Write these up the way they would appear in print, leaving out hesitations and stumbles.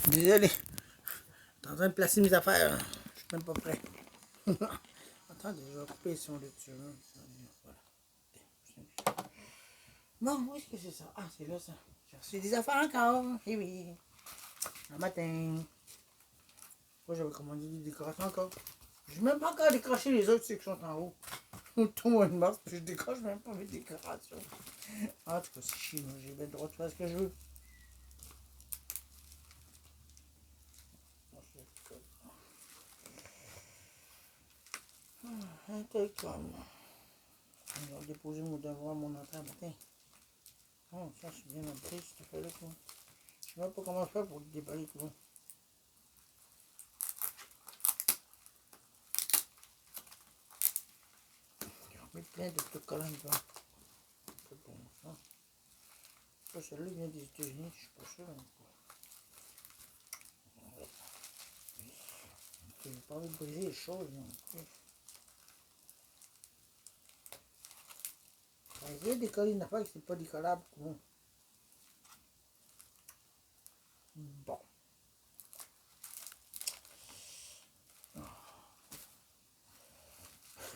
Désolé, je suis en train de placer mes affaires. Je suis même pas prêt. Attendez, je vais couper le son de dessus. Voilà. Bon, où est-ce que c'est ça? Ah, c'est là ça. J'ai reçu des affaires encore. Eh oui. Un matin. Pourquoi j'avais commandé des décorations encore? Je n'ai même pas encore décroché les autres, ceux qui sont en haut. Tout le mois de mars, puis je décroche même pas mes décorations. En tout cas, c'est chiant. J'ai bien le droit de faire ce que je veux. Comme. Je vais déposer mon devoir, mon entrée matin. Oh, ça, c'est bien appris, cette affaire-là. Je ne sais même pas comment faire pour le déballer tout le monde. J'ai mis plein de autocollants dedans. C'est bon, ça. Ça, celui-là vient des États-Unis, je suis pas sûr. Je n'ai pas envie de briser les choses non plus. Il y a des collines une affaire que c'est pas décollable. Bon.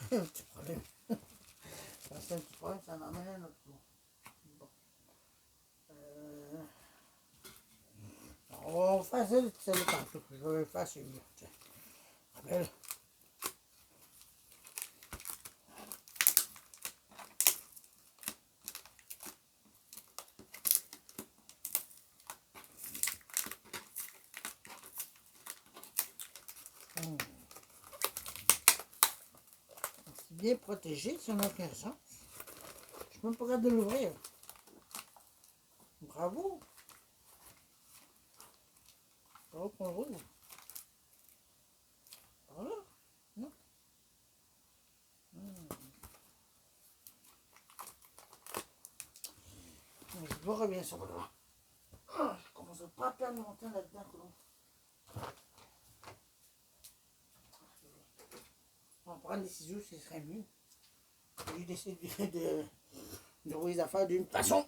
Un petit problème. Ça, c'est un petit problème, ça en amène un autre. Bon. On va faire celle-là tantôt. Je vais faire celui-là. Tiens. Rappelle. C'est bien protégé, ça n'a aucun sens. Je peux même pas regarder de l'ouvrir. Bravo. Bravo qu'on roule. Voilà. Non. Je vois bien ça. Ah, je commence à pas perdre mon temps là-dedans. On va prendre des ciseaux, ce serait mieux. J'ai décidé de rouler les affaires d'une façon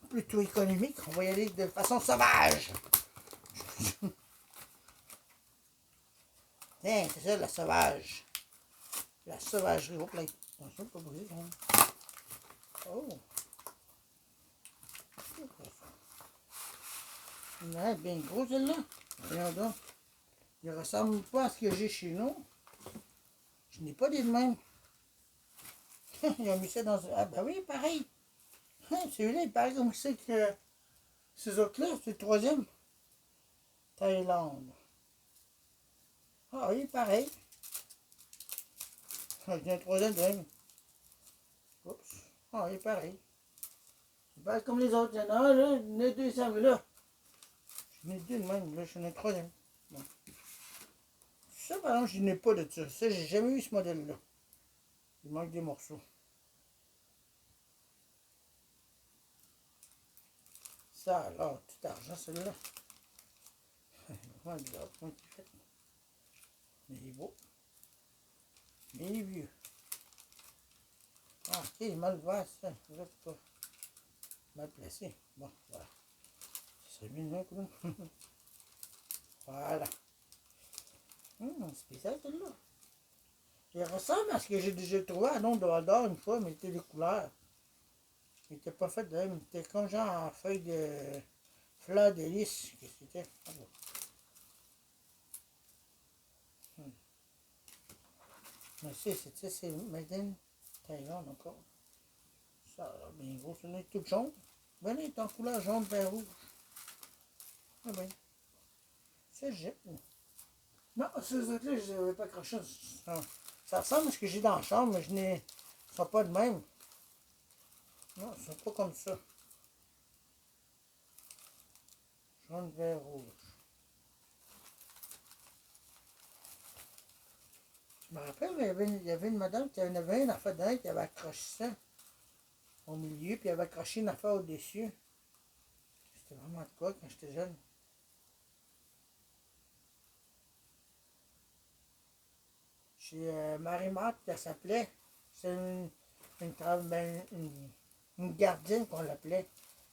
plutôt économique. On va y aller de façon sauvage. Tiens, c'est ça, la sauvage. La sauvagerie. Hop là. Attention, pas briser. Hein. Oh. Elle est bien gros, celle-là. Regarde donc. Il ne ressemble pas à ce que j'ai chez nous. Je n'ai pas des de même. Ils ont mis ça dans... Ah ben oui, pareil. Celui-là, il paraît comme ça que ces autres-là, c'est le troisième. Thaïlande. Ah oui, pareil. Il y a un troisième de même. Oups. Ah oui, pareil. C'est pas comme les autres. Il y en a un, là, il y en a deux, ça, mais là. J'en ai deux de même, là, j'en ai un troisième. Bon. Ça, par exemple, je n'ai pas de ça. Ça, j'ai jamais eu ce modèle-là. Il manque des morceaux. Ça, alors, tout argent, celui-là. Voilà, bizarre, comment il est fait. Mais il est beau. Mais il est vieux. Ah, ok, il est mal vert, ça. Là, pas mal placé. Bon, voilà. Ça serait mieux de même, quoi. Voilà. Spécial, celle-là. Il ressemble à ce que j'ai déjà trouvé à Londres d'or une fois, mais c'était des couleurs. Il n'était pas fait de même. Il était comme genre en feuille de fleur de lys. Qu'est-ce que c'était? Ah bon. Mais c'est Made in Thaïlande encore. Ça a l'air bien gros. Ça est tout jaune. Ben là, il est en couleur jaune, vert, rouge. Ah ben. C'est jette. Non, ces autres-là, je ne les avais pas accrochés. Ça ressemble à ce que j'ai dans la chambre, mais ils ne sont pas de même. Non, ils ne sont pas comme ça. Jaune, vert, rouge. Je me rappelle, il y avait une madame qui avait une affaire dedans qui avait accroché ça au milieu, puis elle avait accroché une affaire au-dessus. C'était vraiment de quoi quand j'étais jeune. Chez Marie-Marthe, elle s'appelait. C'est une gardienne qu'on l'appelait.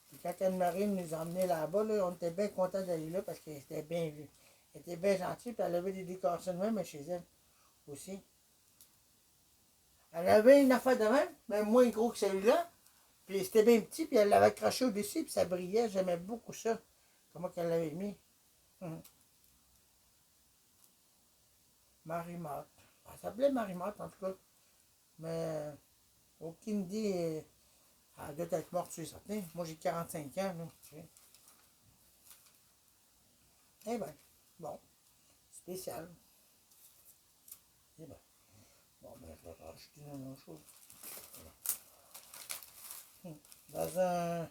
Puis quand Anne-Marie nous emmenait là-bas, là, on était bien contents d'aller là parce qu'elle était bien vue. Elle était bien gentille, puis elle avait des décorations de même chez elle aussi. Elle avait une affaire de même, même moins gros que celle-là. Puis c'était bien petit, puis elle l'avait accroché au-dessus, puis ça brillait. J'aimais beaucoup ça. Comment qu'elle l'avait mis. Hum. Marie-Marthe. Elle s'appelait Marie-Marthe, en tout cas. Mais aucune idée. Elle doit être morte, c'est certain. Moi, j'ai 45 ans, là. Tu sais. Eh ben, bon. Spécial. Eh ben. Bon, ben, je vais rajouter une autre chose. Dans un.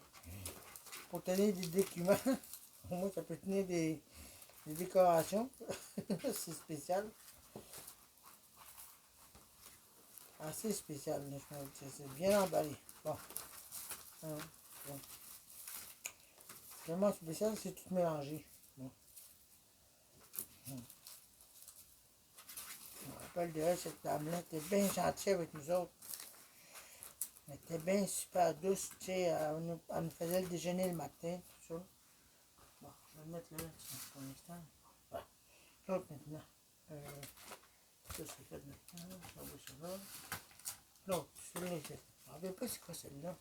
Pour tenir des documents, au moins, ça peut tenir des décorations. C'est spécial. Assez spécial, c'est bien emballé. Bon. Bon. Vraiment spécial, c'est tout mélangé. Bon. Je me rappelle de elle, cette dame-là était bien gentille avec nous autres. Elle était bien super douce, tu sais, elle nous faisait le déjeuner le matin, tout ça. Bon, je vais le mettre là, pour l'instant. Voilà. L'autre maintenant. Ça, c'est fait maintenant. Ça va, ça va. L'autre, celui-là, je ne me rappelle pas c'est quoi celle-là.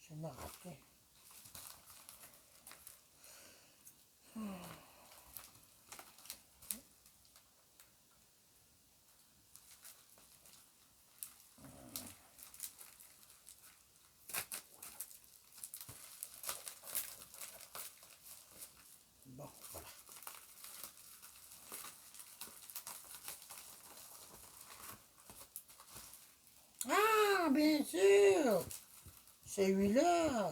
Je me rappelle. Bon, voilà. Ah, bien sûr! Celui-là!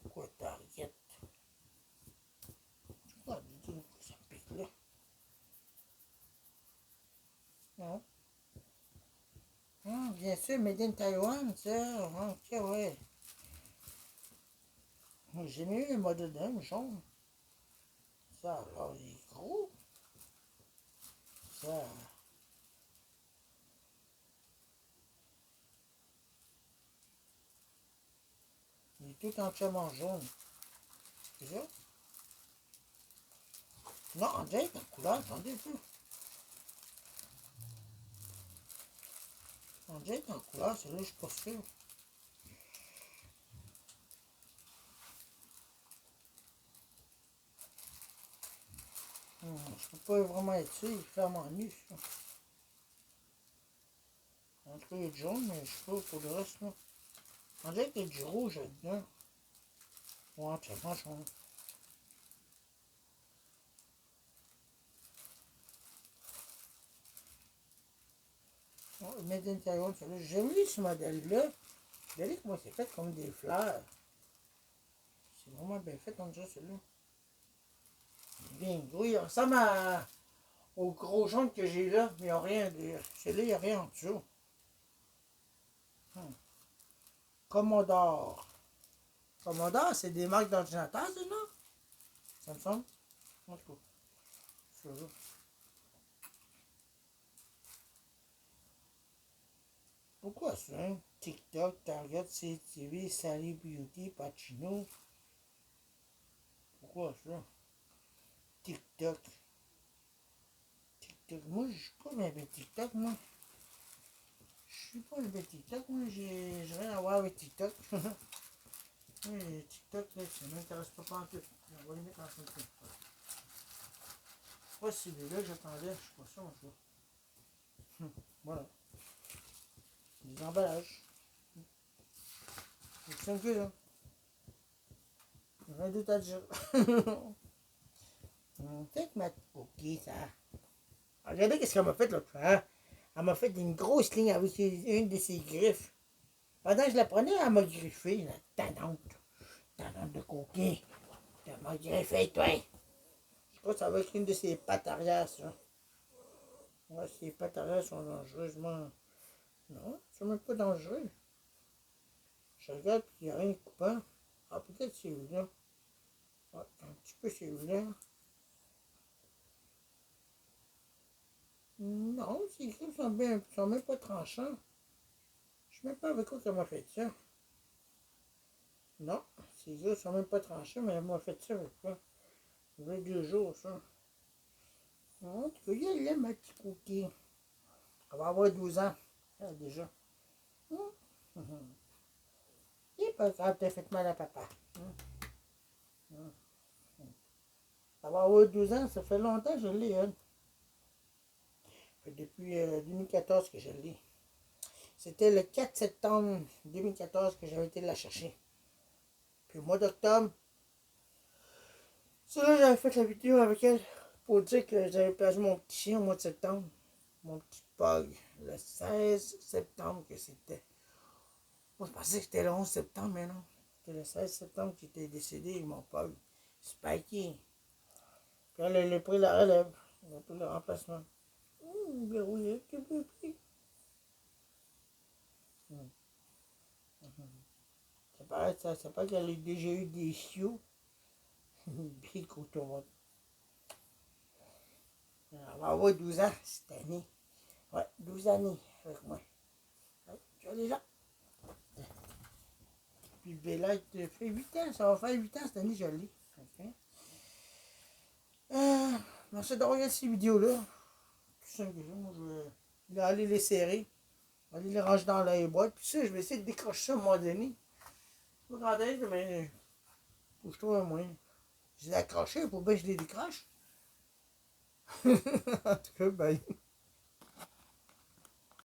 Pourquoi t'arrêtes? Pourquoi ça me pique là? Non? Ah, bien sûr, Made in Taiwan, ça. Ok, ouais. J'ai mis le modèle d'un jaune. Ça, alors, il est gros. Ça. Il est tout entièrement jaune. C'est ça? Non, on dirait la couleur, attendez un peu. On dirait en couleur, celui-là, je suis pas sûr. Je peux pas vraiment être sûr, il est clairement nu, ça. En tout cas, il est jaune, mais je sais pas pour le reste, là. On dirait qu'il y a du rouge là-dedans. Ouais, entièrement jaune. Made in Taiwan, celui-là, j'ai vu ce modèle-là. Vous voyez comment c'est fait comme des fleurs. C'est vraiment bien fait, on dirait celui-là. Bien gros, il ressemble au gros jaune que j'ai là, mais il n'y a rien de. Celui-là, il n'y a rien en dessous. Commodore. Commodore, c'est des marques d'ordinateur, ça, non? Ça me semble. En tout cas, ça va. Pourquoi ça? Hein? TikTok, Target, CTV, Sally Beauty, Pacino. Pourquoi ça? TikTok. TikTok. Moi, je suis pas bien TikTok, moi. Je suis pas bien TikTok, moi. J'ai rien à voir avec TikTok. Oui, TikTok, là, ça m'intéresse pas en tout. On va les mettre en train de faire. C'est pas celui-là que j'attendais. Je suis pas sûr, en tout cas. Voilà. Des emballages. C'est un peu, là. Rien d'autre à dire. Peut-être ma... Ok, ça. Regardez qu'est-ce qu'elle m'a fait l'autre fois. Hein? Elle m'a fait une grosse ligne avec une de ses griffes. Pendant que je la prenais, elle m'a griffé, la tannante. Tannante de coquin. Elle m'a griffé, toi. crois que ça va être une de ses pattes arrière, ça. Ouais, ses pattes arrière sont dangereusement... Non, c'est même pas dangereux. Je regarde, puis il n'y a rien de coupant. Ah, peut-être celui-là. Ouais, un petit peu celui-là. Non, ces griffes sont même pas tranchants. Je sais même pas avec quoi qu'elle m'a fait ça. Non, ces griffes sont même pas tranchants, mais elle m'a fait ça avec quoi? Il y a 2 jours, ça. En tout cas, il est ma petite cookie. Elle va avoir 12 ans, déjà. Il n'est pas grave, t'as fait mal à papa. Elle va avoir 12 ans, ça fait longtemps que je l'ai, elle. Ça fait depuis 2014 que je l'ai. C'était le 4 septembre 2014 que j'avais été la chercher. Puis au mois d'octobre, c'est là que j'avais fait la vidéo avec elle pour dire que j'avais perdu mon petit chien au mois de septembre. Mon petit pug. Le 16 septembre que c'était. Moi, je pensais que c'était le 11 septembre, mais non. C'était le 16 septembre qu'il était décédé, mon pug. Spikey. Puis elle a pris la relève. Elle a pris le remplacement. Verrouillé, que bébé. Ça paraît qu'elle a déjà eu des chiots. Bien qu'autour. Elle va avoir 12 ans cette année. Ouais, 12 années avec moi. Ouais, tu vois déjà. Puis Bella, il fait 8 ans. Ça va faire 8 ans cette année, je l'ai. Okay. Merci d'avoir regardé ces vidéos-là. Tout simple que ça. Moi, je vais aller les serrer. Aller les ranger dans la boîte. Puis ça, je vais essayer de décrocher ça à un moment donné. Pas grand aide, mais faut que je trouve un moyen. Je les ai accrochés, il faut bien que je les décroche. En tout cas, bye.